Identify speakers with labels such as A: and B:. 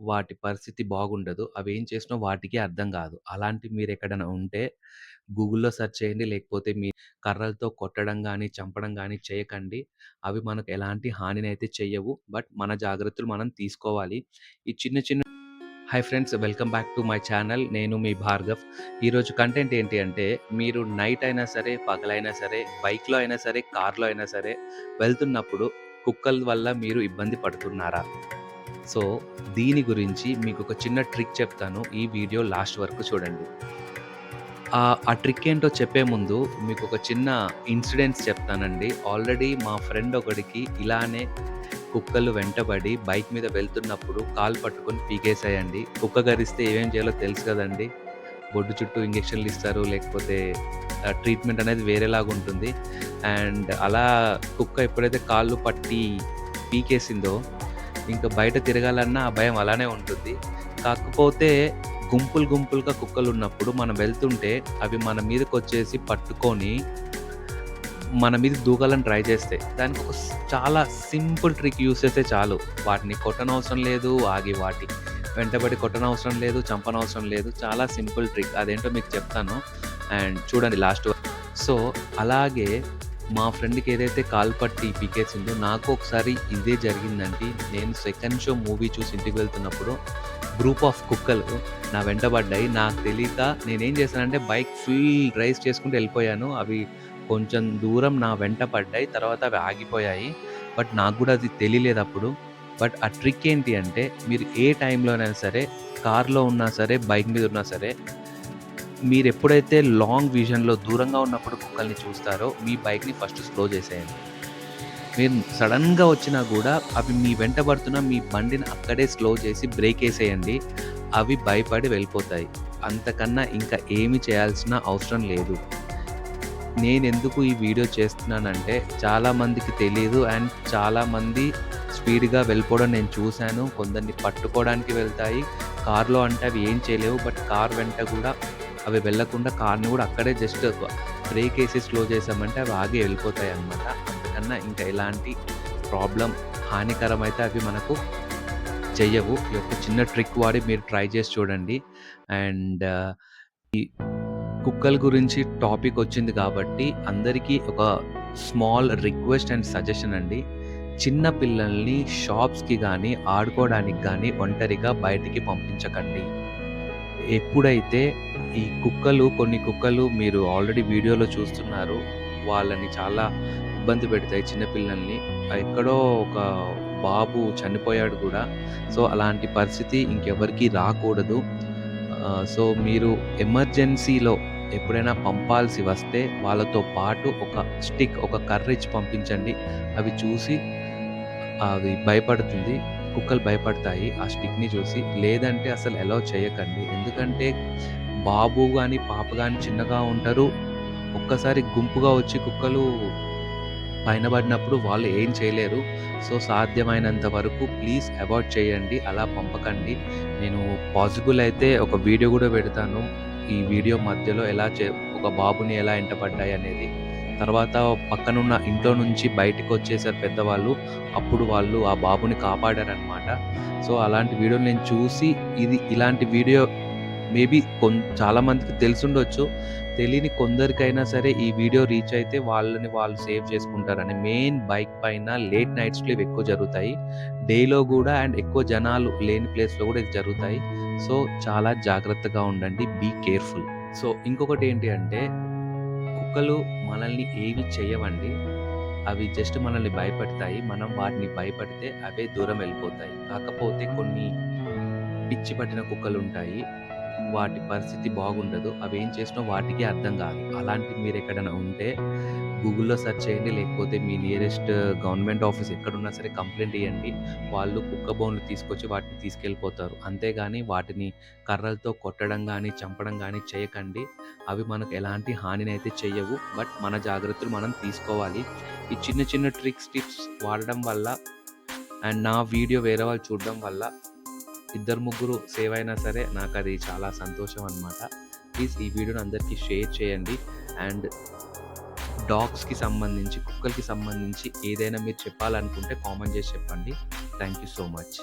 A: వాటి పరిస్థితి బాగుండదు. అవేం చేసినా వాటికి అర్థం గాదు. అలాంటివి మీరెక్కడైనా ఉంటే గూగుల్‌లో సెర్చ్ చేయండి. లేకపోతే మీ కర్రలతో కొట్టడం గానీ, చంపడం గానీ చేయకండి. అవి మనకు ఎలాంటి హానినైతే చెయ్యవు. బట్ మన జాగ్రత్తలు మనం తీసుకోవాలి. ఈ చిన్న చిన్న hi friends, welcome back to my channel. నేను మీ భార్గవ్. ఈరోజు కంటెంట్ ఏంటి అంటే, మీరు నైట్ అయినా సరే, పగలైనా సరే, బైక్‌లో అయినా సరే, కార్‌లో అయినా సరే వెళ్తున్నప్పుడు కుక్కల వల్ల మీరు ఇబ్బంది పడుతున్నారా? సో, దీని గురించి మీకొక చిన్న ట్రిక్ చెప్తాను. ఈ వీడియో లాస్ట్ వరకు చూడండి. ఆ ట్రిక్ ఏంటో చెప్పే ముందు మీకొక చిన్న ఇన్సిడెంట్స్ చెప్తానండి. ఆల్రెడీ మా ఫ్రెండ్ ఒకడికి ఇలానే కుక్కలు వెంటబడి బైక్ మీద వెళ్తున్నప్పుడు కాలు పట్టుకొని పీకేసాయండి. కుక్క కరిస్తే ఏమేం చేయాలో తెలుసు కదండీ! బొడ్డు చుట్టూ ఇంజెక్షన్‌లు ఇస్తారు. లేకపోతే ట్రీట్మెంట్ అనేది వేరేలాగుంటుంది. అండ్ అలా కుక్క ఎప్పుడైతే కాళ్ళు పట్టి పీకేసిందో, ఇంక బయట తిరగాలన్నా ఆ భయం అలానే ఉంటుంది. కాకపోతే గుంపులుగా కుక్కలున్నప్పుడు మనం వెళ్తుంటే అవి మన మీదకొచ్చేసి పట్టుకొని మన మీదకి దూకాలని ట్రై చేస్తాయి. దానికి ఒక చాలా సింపుల్ ట్రిక్ యూజ్ చేస్తే చాలు. వాటిని కొట్టనవసరం లేదు. ఆగి వాటి వెంటబడి కొట్టనవసరం లేదు. చంపనవసరం లేదు. చాలా సింపుల్ ట్రిక్. అదేంటో మీకు చెప్తాను. అండ్ చూడండి లాస్ట్ వరకు. సో, అలాగే మా ఫ్రెండ్‌కి ఏదైతే కాలు పట్టి పీకేసిందో నాకు ఒకసారి ఇదే జరిగిందండి. నేను సెకండ్ షో మూవీ చూసి ఇంటికి వెళ్తున్నప్పుడు గ్రూప్ ఆఫ్ కుక్కలు నా వెంట పడ్డాయి. నాకు తెలీక నేనేం చేశానంటే బైక్ ఫుల్ రైజ్ చేసుకుంటూ వెళ్ళిపోయాను. అవి కొంచెం దూరం నా వెంట పడ్డాయి. తర్వాత అవి ఆగిపోయాయి. బట్ నాకు గూడా అది తెలియలేదప్పుడు. బట్ ఆ ట్రిక్ ఏంటి అంటే, మీరు ఏ టైంలోనైనా సరే, కార్‌లో ఉన్నా సరే, బైక్ మీద ఉన్నా సరే, మీరెప్పుడైతే లాంగ్ విజన్‌లో దూరంగా ఉన్నప్పుడు కుక్కల్ని చూస్తారో, మీ బైక్‌ని ఫస్ట్ స్లో చేసేయండి. మీరు సడెన్‌గా వచ్చినా గూడా అవి మీ వెంట పడుతున్న మీ బండిని అక్కడే స్లో చేసి బ్రేకేసేయండి. అవి భయపడి వెళ్ళిపోతాయి. అంతకన్నా ఇంకా ఏమి చేయాల్సిన అవసరం లేదు. నేనెందుకు ఈ వీడియో చేస్తున్నానంటే, చాలామందికి తెలీదు. అండ్ చాలామంది స్పీడ్‌గా వెళ్ళిపోవడం నేను చూశాను. కొందరిని పట్టుకోవడానికి వెళ్తాయి. కార్‌లో అంటే అవి ఏం చేయలేవు. బట్ కార్ వెంట గూడా అవి వెళ్ళకుండా కార్‌ని గూడా అక్కడే జస్ట్ బ్రేకేసి స్లో చేశామంటే అవి ఆగి వెళ్ళిపోతాయన్నమాట. అంతకన్నా ఇంకా ఎలాంటి ప్రాబ్లమ్ హానికరమైతే అవి మనకు చెయ్యవు. ఈ యొక్క చిన్న ట్రిక్ వాడి మీరు ట్రై చేసి చూడండి. అండ్ ఈ కుక్కల గురించి టాపికొచ్చింది కాబట్టి అందరికీ ఒక స్మాల్ రిక్వెస్ట్ అండ్ సజెషన్ అండి. చిన్న పిల్లల్ని షాప్స్‌కి గానీ, ఆడుకోవడానికి గానీ ఒంటరిగా బయటికి పంపించకండి. ఎప్పుడైతే కొన్ని కుక్కలు మీరు ఆల్రెడీ వీడియోలో చూస్తున్నారు. వాళ్ళని చాలా ఇబ్బంది పెడతాయి చిన్న పిల్లల్ని. ఎక్కడో ఒక బాబు చనిపోయాడు గూడా. సో, అలాంటి పరిస్థితి ఇంకెవరికీ రాకూడదు. సో, మీరు ఎమర్జెన్సీలో ఎప్పుడైనా పంపాల్సి వస్తే వాళ్ళతో పాటు ఒక స్టిక్, ఒక కర్ర ఇచ్చి పంపించండి. అవి చూసి అవి భయపడుతుంది. కుక్కలు భయపడతాయి ఆ స్టిక్‌ని చూసి. లేదంటే అసలు అలౌ చేయకండి. ఎందుకంటే బాబు గాని, పాప గాని చిన్నగా ఉంటారు. ఒక్కసారి గుంపుగా వచ్చి కుక్కలు పైన పడినప్పుడు వాళ్ళు ఏం చేయలేరు. సో, సాధ్యమైనంత వరకు ప్లీజ్ అవాయిడ్ చేయండి. అలా పంపకండి. నేను పాసిబుల్ అయితే ఒక వీడియో గూడా పెడతాను. ఈ వీడియో మధ్యలో ఒక బాబుని ఎలా ఎంటపడ్డాయనేది. తర్వాత పక్కనున్న ఇంట్లో నుంచి బయటికొచ్చేసారు పెద్దవాళ్ళు. అప్పుడు వాళ్ళు ఆ బాబుని కాపాడారనమాట. సో, అలాంటి వీడియోలు నేను చూసి ఇలాంటి వీడియో మేబీ చాలా మందికి తెలిసుండొచ్చు. తెలియని కొందరికైనా సరే ఈ వీడియో రీచ్ అయితే వాళ్ళని వాళ్ళు సేవ్ చేసుకుంటారని. మెయిన్ బైక్ పైన లేట్ నైట్స్‌లో ఇవి ఎక్కువ జరుగుతాయి. డేలో గూడా అండ్ ఎక్కువ జనాలు లేని ప్లేస్‌లో గూడా ఇది జరుగుతాయి. సో, చాలా జాగ్రత్తగా ఉండండి. Be careful. సో, ఇంకొకటేంటి అంటే కుక్కలు మనల్ని ఏమి చెయ్యవండి. అవి జస్ట్ మనల్ని భయపెడతాయి. మనం వాటిని భయపడితే అవే దూరం వెళ్ళిపోతాయి. కాకపోతే కొన్ని పిచ్చి పట్టిన కుక్కలుంటాయి. వాటి పరిస్థితి బాగుండదు. అవేం చేసినా వాటికే అర్థం కాదు. అలాంటివి మీరెక్కడైనా ఉంటే గూగుల్‌లో సెర్చ్ చేయండి. లేకపోతే మీ నియరెస్ట్ గవర్నమెంట్ ఆఫీస్ ఎక్కడున్నా సరే కంప్లెయింట్ ఇయ్యండి. వాళ్ళు కుక్క బోన్లు తీసుకొచ్చి వాటిని తీసుకెళ్ళిపోతారు. అంతేగాని వాటిని కర్రలతో కొట్టడం గానీ, చంపడం గానీ చేయకండి. అవి మనకు ఎలాంటి హానినైతే చెయ్యవు. బట్ మన జాగ్రత్తలు మనం తీసుకోవాలి. ఈ చిన్న చిన్న ట్రిక్స్, టిప్స్ వాడడం వల్ల అండ్ నా వీడియో వేరే వాళ్ళు చూడడం వల్ల ఇద్దరు ముగ్గురు సేవ్ అయినా సరే నాకది చాలా సంతోషం అనమాట. ప్లీజ్ ఈ వీడియోని అందరికీ షేర్ చేయండి. అండ్ డాగ్స్‌కి సంబంధించి, కుక్కలకి సంబంధించి ఏదైనా మీరు చెప్పాలనుకుంటే కామెంట్ చేసి చెప్పండి. Thank you so much.